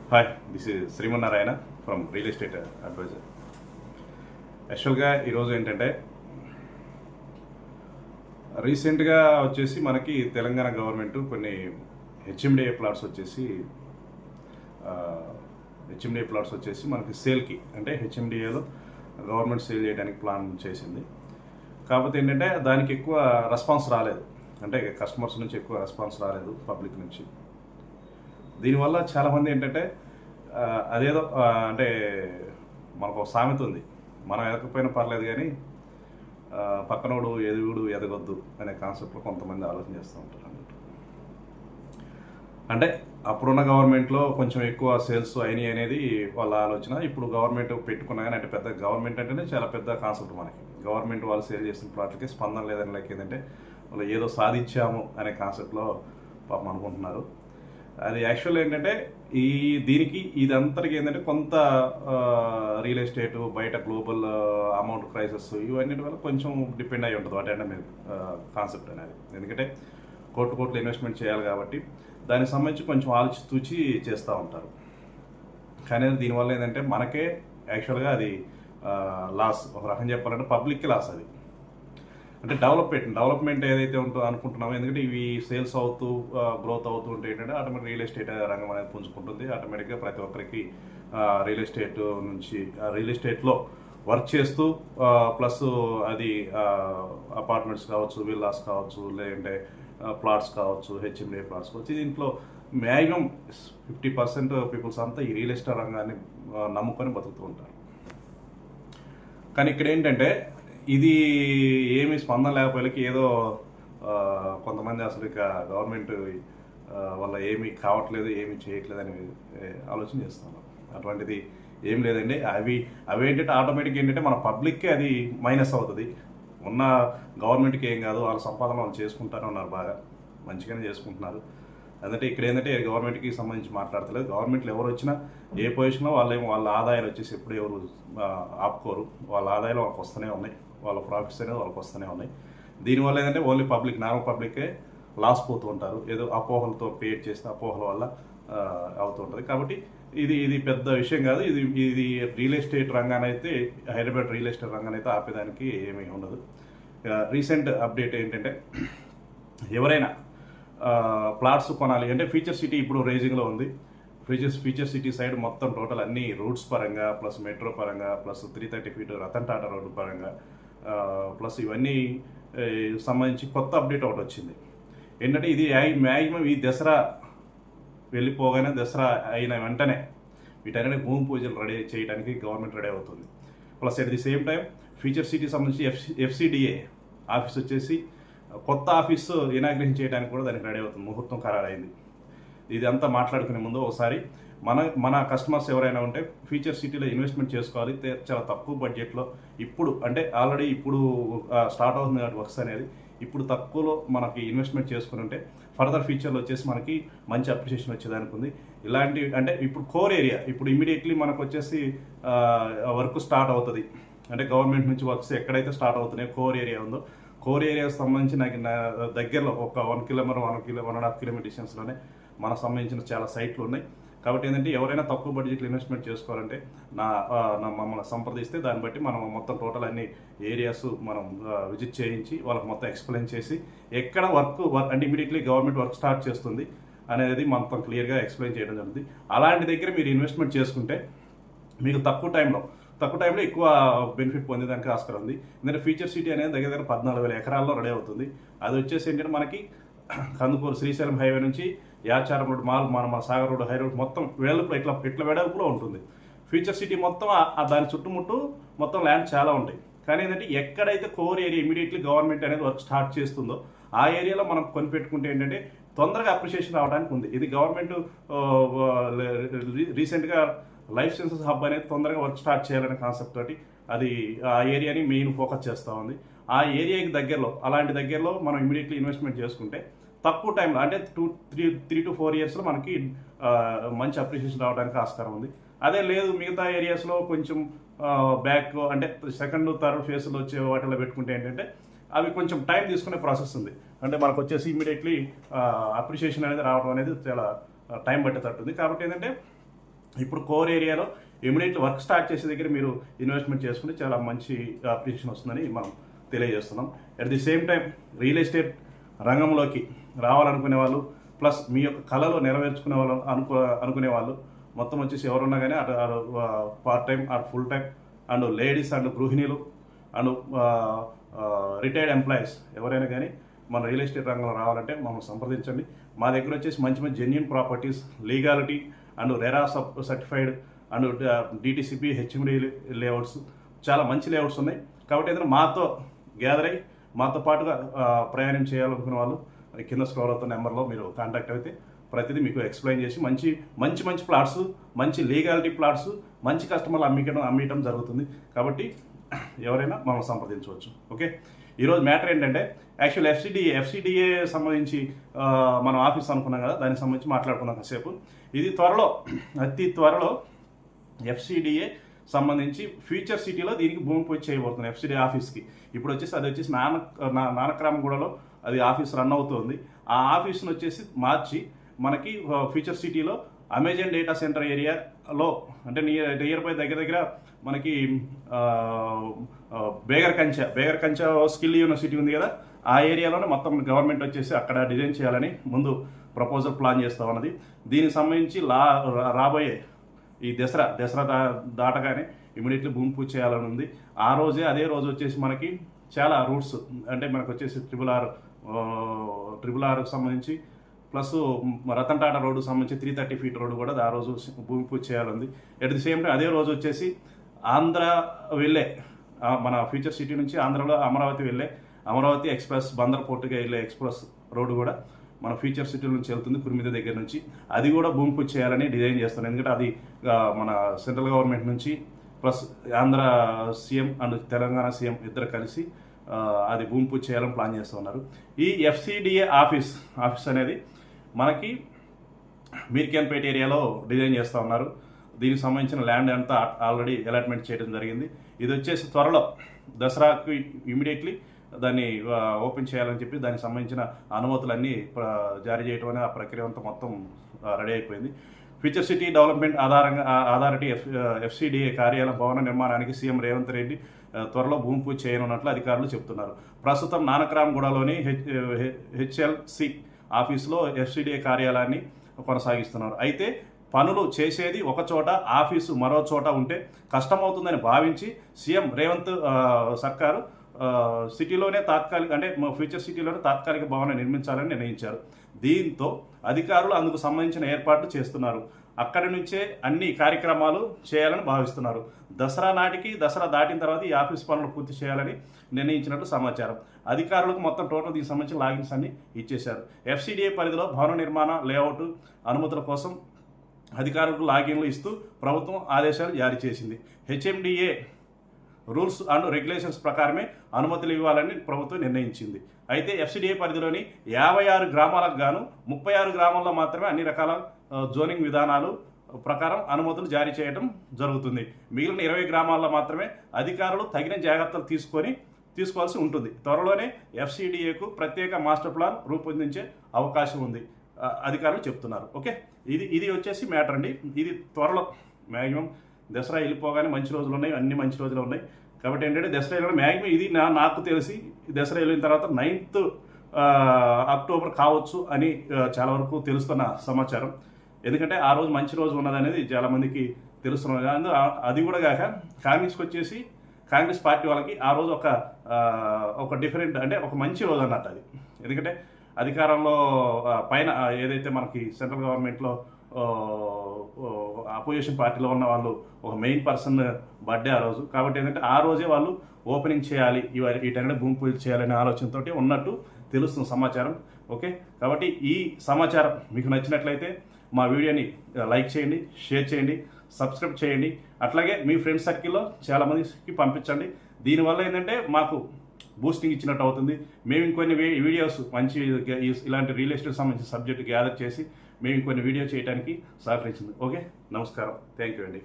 Hi, this is Srimannarayana from real estate advisor. యాక్చువల్గా ఈరోజు ఏంటంటే రీసెంట్గా వచ్చేసి మనకి తెలంగాణ గవర్నమెంట్ కొన్ని హెచ్ఎండిఏ ప్లాట్స్ వచ్చేసి మనకి సేల్కి, అంటే హెచ్ఎండిఏలో గవర్నమెంట్ సేల్ చేయడానికి ప్లాన్ చేసింది. కాకపోతే ఏంటంటే దానికి ఎక్కువ రెస్పాన్స్ రాలేదు, అంటే కస్టమర్స్ నుంచి ఎక్కువ రెస్పాన్స్ రాలేదు పబ్లిక్ నుంచి. దీనివల్ల చాలామంది ఏంటంటే అదేదో అంటే మనకు ఒక సామెత ఉంది, మనం ఎదకపోయినా పర్లేదు కానీ పక్కనోడు ఎదగొద్దు అనే కాన్సెప్ట్లో కొంతమంది ఆలోచన చేస్తూ ఉంటారు అన్నట్టు. అంటే అప్పుడున్న గవర్నమెంట్లో కొంచెం ఎక్కువ సేల్స్ అయినాయి అనేది వాళ్ళ ఆలోచన. ఇప్పుడు గవర్నమెంట్ పెట్టుకున్నా కానీ, అంటే పెద్ద గవర్నమెంట్ అంటేనే చాలా పెద్ద కాన్సెప్ట్ మనకి. గవర్నమెంట్ వాళ్ళు సేల్ చేసిన ప్లాట్లకి స్పందన లేదని లైక్ ఏంటంటే వాళ్ళు ఏదో సాధించాము అనే కాన్సెప్ట్లో పాపం అనుకుంటున్నారు. అది యాక్చువల్ ఏంటంటే దీనికి ఇదంతటికి ఏంటంటే కొంత రియల్ ఎస్టేట్ బయట గ్లోబల్ అమౌంట్ క్రైసిస్ ఇవన్నీ వల్ల కొంచెం డిపెండ్ అయి ఉంటుంది వాటి మీద కాన్సెప్ట్ అనేది. ఎందుకంటే కోట్లు ఇన్వెస్ట్మెంట్ చేయాలి కాబట్టి దానికి సంబంధించి కొంచెం ఆలోచించి చేస్తూ ఉంటారు. కానీ దీనివల్ల ఏంటంటే మనకే యాక్చువల్గా అది లాస్, ఒక రకం చెప్పాలంటే పబ్లిక్కి లాస్. అది అంటే డెవలప్మెంట్ ఏదైతే ఉంటుందో అనుకుంటున్నామో, ఎందుకంటే ఇవి సేల్స్ అవుతూ గ్రోత్ అవుతూ ఉంటే ఏంటంటే ఆటోమేటిక్ రియల్ ఎస్టేట్ రంగం అనేది పుంజుకుంటుంది. ఆటోమేటిక్గా ప్రతి ఒక్కరికి రియల్ ఎస్టేట్లో వర్క్ చేస్తూ ప్లస్ అది అపార్ట్మెంట్స్ కావచ్చు, విల్లాస్ కావచ్చు, లేదంటే ప్లాట్స్ కావచ్చు, హెచ్ఎండిఏ ప్లాట్స్ కావచ్చు, దీంట్లో మ్యాక్సిమం 50% పీపుల్స్ అంతా ఈ రియల్ ఎస్టేట్ రంగాన్ని నమ్ముకొని బతుకుతూ ఉంటారు. కానీ ఇక్కడ ఏంటంటే ఇది ఏమి స్పందన లేకపోయేకి ఏదో కొంతమంది అసలు ఇక గవర్నమెంట్ వల్ల ఏమీ కావట్లేదు, ఏమీ చేయట్లేదు అని ఆలోచన చేస్తున్నాను. అటువంటిది ఏం లేదండి. అవేంటంటే ఆటోమేటిక్ ఏంటంటే మన పబ్లిక్కే అది మైనస్ అవుతుంది. ఉన్న గవర్నమెంట్కి ఏం కాదు, వాళ్ళ సంపాదన వాళ్ళు చేసుకుంటానే ఉన్నారు, బాగా మంచిగానే చేసుకుంటున్నారు. అదంటే ఇక్కడ ఏంటంటే గవర్నమెంట్కి సంబంధించి మాట్లాడతలేదు. గవర్నమెంట్లు ఎవరు వచ్చినా ఏ పొజిషన్లో వాళ్ళ ఆదాయాలు వచ్చేసి ఎప్పుడు ఎవరు ఆపుకోరు. వాళ్ళ ఆదాయాలు వాళ్ళకి వస్తూనే ఉన్నాయి, వాళ్ళ ప్రాఫిట్స్ అనేది వాళ్ళకి వస్తూనే ఉన్నాయి. దీనివల్ల ఏంటంటే ఓన్లీ నార్మల్ పబ్లికే లాస్ పోతూ ఉంటారు. ఏదో అపోహలతో క్రియేట్ చేసిన అపోహల వల్ల అవుతూ ఉంటుంది. కాబట్టి ఇది పెద్ద విషయం కాదు. ఇది రియల్ ఎస్టేట్ రంగాన్ని అయితే, హైదరాబాద్ రియల్ ఎస్టేట్ రంగాన్ని అయితే ఆపేదానికి ఏమీ ఉండదు. రీసెంట్ అప్డేట్ ఏంటంటే ఎవరైనా ప్లాట్స్ కొనాలి అంటే ఫ్యూచర్ సిటీ ఇప్పుడు రేజింగ్లో ఉంది. ఫ్యూచర్ సిటీ సైడ్ మొత్తం టోటల్ అన్ని రూట్స్ పరంగా ప్లస్ మెట్రో పరంగా plus 330 feet Ratan Tata road పరంగా ప్లస్ ఇవన్నీ సంబంధించి కొత్త అప్డేట్ ఒకటి వచ్చింది. ఏంటంటే ఇది మ్యాక్సిమం ఈ దసరా వెళ్ళిపోగానే, దసరా అయిన వెంటనే వీటన్నీ భూమి పూజలు రెడీ చేయడానికి గవర్నమెంట్ రెడీ అవుతుంది. Plus at the same time future city సంబంధించి FCDA ఆఫీస్ వచ్చేసి కొత్త ఆఫీసు ఇనాగ్రేషన్ చేయడానికి కూడా దానికి రెడీ అవుతుంది. ముహూర్తం ఖరారైంది. ఇది అంతా మాట్లాడుకునే ముందు ఒకసారి మన కస్టమర్స్ ఎవరైనా ఉంటే ఫ్యూచర్ సిటీలో ఇన్వెస్ట్మెంట్ చేసుకోవాలి చాలా తక్కువ బడ్జెట్లో. ఇప్పుడు అంటే ఆల్రెడీ ఇప్పుడు స్టార్ట్ అవుతుంది కాబట్టి వర్క్స్ అనేది ఇప్పుడు తక్కువలో మనకి ఇన్వెస్ట్మెంట్ చేసుకుని ఉంటే ఫర్దర్ ఫ్యూచర్లో వచ్చేసి మనకి మంచి అప్రిషియేషన్ వచ్చేదానికి ఉంది. ఇలాంటి అంటే ఇప్పుడు కోర్ ఏరియా ఇప్పుడు ఇమీడియట్లీ మనకు వచ్చేసి వర్క్ స్టార్ట్ అవుతుంది. అంటే గవర్నమెంట్ నుంచి వర్క్స్ ఎక్కడైతే స్టార్ట్ అవుతున్నాయో కోర్ ఏరియా ఉందో, కోర్ ఏరియాకి సంబంధించి నాకు దగ్గరలో ఒక 1.5 కిలోమీటర్ డిస్టెన్స్లోనే మనకు సంబంధించిన చాలా సైట్లు ఉన్నాయి. కాబట్టి ఏంటంటే ఎవరైనా తక్కువ బడ్జెట్లో ఇన్వెస్ట్మెంట్ చేసుకోవాలంటే మమ్మల్ని సంప్రదిస్తే దాన్ని బట్టి మనం మొత్తం టోటల్ అన్ని ఏరియాస్ మనం విజిట్ చేయించి వాళ్ళకి మొత్తం ఎక్స్ప్లెయిన్ చేసి ఎక్కడ వర్క్ అంటే ఇమీడియట్లీ గవర్నమెంట్ వర్క్ స్టార్ట్ చేస్తుంది అనేది మొత్తం క్లియర్గా ఎక్స్ప్లెయిన్ చేయడం జరుగుతుంది. అలాంటి దగ్గర మీరు ఇన్వెస్ట్మెంట్ చేసుకుంటే మీకు తక్కువ టైంలో ఎక్కువ బెనిఫిట్ పొందేదానికి ఆస్కారం ఉంది. ఎందుకంటే ఫ్యూచర్ సిటీ అనేది దగ్గర 14,000 ఎకరాల్లో రెడీ అవుతుంది. అది వచ్చేసి ఏంటంటే మనకి కందుకూరు శ్రీశైలం హైవే నుంచి యాచారం రోడ్ మన సాగర్ రోడ్ హై రోడ్ మొత్తం వెడల్పులో ఇట్లా వెడల్పులో ఉంటుంది. ఫ్యూచర్ సిటీ మొత్తం దాని చుట్టుముట్టు మొత్తం ల్యాండ్ చాలా ఉంటాయి. కానీ ఏంటంటే ఎక్కడైతే కోర్ ఏరియా ఇమీడియట్లీ గవర్నమెంట్ అనేది వర్క్ స్టార్ట్ చేస్తుందో ఆ ఏరియాలో మనం కొనిపెట్టుకుంటే ఏంటంటే తొందరగా అప్రిషియేషన్ రావడానికి ఉంది. ఇది గవర్నమెంట్ రీసెంట్గా లైఫ్ సైన్సెస్ హబ్ అనేది తొందరగా వర్క్ స్టార్ట్ చేయాలనే కాన్సెప్ట్ తోటి అది ఆ ఏరియాని మెయిన్ ఫోకస్ చేస్తూ ఉంది. ఆ ఏరియాకి దగ్గరలో అలాంటి దగ్గరలో మనం ఇమీడియట్లీ ఇన్వెస్ట్మెంట్ చేసుకుంటే తక్కువ టైంలో అంటే 3 to 4 ఇయర్స్లో మనకి మంచి అప్రిషియేషన్ రావడానికి ఆస్కారం ఉంది. అదే లేదు మిగతా ఏరియాస్లో కొంచెం బ్యాక్ అంటే సెకండ్ థర్డ్ ఫేజ్లో వచ్చే వాటిలో పెట్టుకుంటే ఏంటంటే అవి కొంచెం టైం తీసుకునే ప్రాసెస్ ఉంది. అంటే మనకు వచ్చేసి ఇమీడియట్లీ అప్రిషియేషన్ అనేది రావడం అనేది చాలా టైం పట్టేటట్టుంది. కాబట్టి ఏంటంటే ఇప్పుడు కోర్ ఏరియాలో ఇమీడియట్లీ వర్క్ స్టార్ట్ చేసే దగ్గర మీరు ఇన్వెస్ట్మెంట్ చేసుకుంటే చాలా మంచి అప్రిషియేషన్ వస్తుందని మనం తెలియజేస్తున్నాం. At the same time real estate రంగంలోకి రావాలనుకునే వాళ్ళు ప్లస్ మీ యొక్క కళలు నెరవేర్చుకునే వాళ్ళు అనుకునే వాళ్ళు మొత్తం వచ్చేసి ఎవరున్నా కానీ అటు పార్ట్ టైం అటు full time and ladies and గృహిణీలు అండ్ రిటైర్డ్ ఎంప్లాయీస్ ఎవరైనా కానీ మన రియల్ ఎస్టేట్ రంగంలో రావాలంటే మమ్మల్ని సంప్రదించండి. మా దగ్గర వచ్చేసి మంచి మంచి genuine properties, legality and RERA certified and DTCP HMD layouts, చాలా మంచి లేఅవుట్స్ ఉన్నాయి. కాబట్టి ఏదైనా మాతో గ్యాదర్ అయ్యి మాతో పాటుగా ప్రయాణం చేయాలనుకునే వాళ్ళు కింద స్క్రోల్ అవుతున్న నెంబర్లో మీరు కాంటాక్ట్ అయితే ప్రతిదీ మీకు ఎక్స్ప్లెయిన్ చేసి మంచి మంచి మంచి ప్లాట్స్, మంచి లీగాలిటీ ప్లాట్స్, మంచి కస్టమర్లు అమ్మటం జరుగుతుంది. కాబట్టి ఎవరైనా మమ్మల్ని సంప్రదించవచ్చు. ఓకే, ఈరోజు మ్యాటర్ ఏంటంటే యాక్చువల్ ఎఫ్సిడిఏ సంబంధించి మనం ఆఫీస్ అనుకున్నాం కదా, దానికి సంబంధించి మాట్లాడుకున్నాం కాసేపు. ఇది అతి త్వరలో ఎఫ్సిడిఏ సంబంధించి ఫ్యూచర్ సిటీలో దీనికి భూమి పూజ చేయబోతుంది ఎఫ్సిడిఏ ఆఫీస్కి. ఇప్పుడు వచ్చేసి అది వచ్చేసి నానక్రామగూడలో అది ఆఫీస్ రన్ అవుతుంది. ఆ ఆఫీస్ను వచ్చేసి మార్చి మనకి ఫ్యూచర్ సిటీలో అమెజాన్ డేటా సెంటర్ ఏరియాలో అంటే నియర్ బై దగ్గర మనకి బేగర్ కంచ స్కిల్ యూనివర్సిటీ ఉంది కదా, ఆ ఏరియాలోనే మొత్తం గవర్నమెంట్ వచ్చేసి అక్కడ డిజైన్ చేయాలని ముందు ప్రపోజల్ ప్లాన్ చేస్తా ఉన్నది. దీనికి సంబంధించి రాబోయే ఈ దసరా దాటగానే ఇమీడియట్లీ భూమి పూజ చేయాలని ఉంది. అదే రోజు వచ్చేసి మనకి చాలా రూట్స్ అంటే మనకు వచ్చేసి ట్రిపుల్ ఆర్కి సంబంధించి ప్లస్ రతన్ టాటా రోడ్డుకు సంబంధించి 330 ఫీట్ రోడ్డు కూడా ఆ రోజు భూమి పూజ చేయాలంది. ఎట్ ది సేమ్ టైం అదే రోజు వచ్చేసి ఆంధ్ర వెళ్ళే మన ఫ్యూచర్ సిటీ నుంచి ఆంధ్రలో అమరావతి ఎక్స్ప్రెస్ బందర్ పోర్టుగా వెళ్ళే ఎక్స్ప్రెస్ రోడ్డు కూడా మన ఫ్యూచర్ సిటీ నుంచి వెళ్తుంది కుర్మిద దగ్గర నుంచి. అది కూడా భూమి పూజ చేయాలని డిజైన్ చేస్తున్నాను. ఎందుకంటే అది మన సెంట్రల్ గవర్నమెంట్ నుంచి plus Andhra CM and Telangana CM ఇద్దరు కలిసి అది భూమి పూజ చేయాలని ప్లాన్ చేస్తూ ఉన్నారు. ఈ ఎఫ్సిడిఏ ఆఫీస్ అనేది మనకి మీర్కేన్పేట ఏరియాలో డిజైన్ చేస్తూ ఉన్నారు. దీనికి సంబంధించిన ల్యాండ్ అంతా ఆల్రెడీ అలాట్మెంట్ చేయడం జరిగింది. ఇది వచ్చేసి త్వరలో దసరాకి ఇమీడియట్లీ దాన్ని ఓపెన్ చేయాలని చెప్పి దానికి సంబంధించిన అనుమతులన్నీ జారీ చేయడం అనే ఆ ప్రక్రియ అంతా మొత్తం రెడీ అయిపోయింది. Future city development authority FCDA కార్యాలయం భవన నిర్మాణానికి సీఎం రేవంత్ రెడ్డి త్వరలో భూమి పూజ చేయనున్నట్లు అధికారులు చెబుతున్నారు. ప్రస్తుతం నానక్రామ్గూడలోని హెచ్ఎల్సి ఆఫీసులో ఎఫ్సిడిఏ కార్యాలయాన్ని కొనసాగిస్తున్నారు. అయితే పనులు చేసేది ఒక చోట, ఆఫీసు మరో చోట ఉంటే కష్టమవుతుందని భావించి సీఎం రేవంత్ సర్కారు సిటీలోనే ఫ్యూచర్ సిటీలోనే తాత్కాలిక భవనం నిర్మించాలని నిర్ణయించారు. దీంతో అధికారులు అందుకు సంబంధించిన ఏర్పాట్లు చేస్తున్నారు. అక్కడి నుంచే అన్ని కార్యక్రమాలు చేయాలని భావిస్తున్నారు. దసరా దాటిన తర్వాత ఈ ఆఫీస్ పనులు పూర్తి చేయాలని నిర్ణయించినట్లు సమాచారం. అధికారులకు మొత్తం టోటల్ దీనికి సంబంధించిన లాగిన్స్ అన్ని ఇచ్చేశారు. ఎఫ్సిడిఏ పరిధిలో భవన నిర్మాణ లేఅవుట్ అనుమతుల కోసం అధికారులకు లాగిన్లు ఇస్తూ ప్రభుత్వం ఆదేశాలు జారీ చేసింది. హెచ్ఎండిఏ రూల్స్ అండ్ రెగ్యులేషన్స్ ప్రకారమే అనుమతులు ఇవ్వాలని ప్రభుత్వం నిర్ణయించింది. అయితే ఎఫ్సిడిఏ పరిధిలోని 56 గ్రామాలకు గాను 36 గ్రామాల్లో మాత్రమే అన్ని రకాల జోనింగ్ విధానాలు ప్రకారం అనుమతులు జారీ చేయడం జరుగుతుంది. మిగిలిన 20 గ్రామాల్లో మాత్రమే అధికారులు తగిన జాగ్రత్తలు తీసుకోవాల్సి ఉంటుంది. త్వరలోనే ఎఫ్సిడిఏకు ప్రత్యేక మాస్టర్ ప్లాన్ రూపొందించే అవకాశం ఉంది అధికారులు చెప్తున్నారు. ఓకే, ఇది వచ్చేసి మ్యాటర్ అండి. ఇది త్వరలో మ్యాక్సిమం దసరా వెళ్ళిపోగానే మంచి రోజులు ఉన్నాయి, అన్ని మంచి రోజులు ఉన్నాయి. కాబట్టి ఏంటంటే దసరా వెళ్ళిన మ్యాక్సిమం ఇది నాకు తెలిసి దసరా వెళ్ళిన తర్వాత 9th అక్టోబర్ కావచ్చు అని చాలా వరకు తెలుస్తున్న సమాచారం. ఎందుకంటే ఆ రోజు మంచి రోజు ఉన్నదనేది చాలామందికి తెలుస్తున్నది. అది కూడా కాక కాంగ్రెస్ పార్టీ వాళ్ళకి ఆ రోజు ఒక డిఫరెంట్ అంటే ఒక మంచి రోజు అన్నట్టు అది. ఎందుకంటే అధికారంలో పైన ఏదైతే మనకి సెంట్రల్ గవర్నమెంట్లో అపోజిషన్ పార్టీలో ఉన్న వాళ్ళు ఒక మెయిన్ పర్సన్ బర్త్డే ఆ రోజు. కాబట్టి ఏంటంటే ఆ రోజే వాళ్ళు ఓపెనింగ్ చేయాలి, వీటంటే భూమి పూజ చేయాలనే ఆలోచనతోటి ఉన్నట్టు తెలుస్తున్న సమాచారం. ఓకే, కాబట్టి ఈ సమాచారం మీకు నచ్చినట్లయితే మా వీడియోని లైక్ చేయండి, షేర్ చేయండి, సబ్స్క్రైబ్ చేయండి. అట్లాగే మీ ఫ్రెండ్స్ సర్కిల్లో చాలామందికి పంపించండి. దీనివల్ల ఏంటంటే మాకు బూస్టింగ్ ఇచ్చినట్టు అవుతుంది. మేము ఇంకొన్ని వీడియోస్ మంచి ఇలాంటి రియల్ ఎస్టేట్ సంబంధించిన సబ్జెక్ట్ గ్యాదర్ చేసి మేము ఇంకొన్ని వీడియో చేయడానికి సహకరించింది. ఓకే, నమస్కారం, థ్యాంక్ యూ అండి.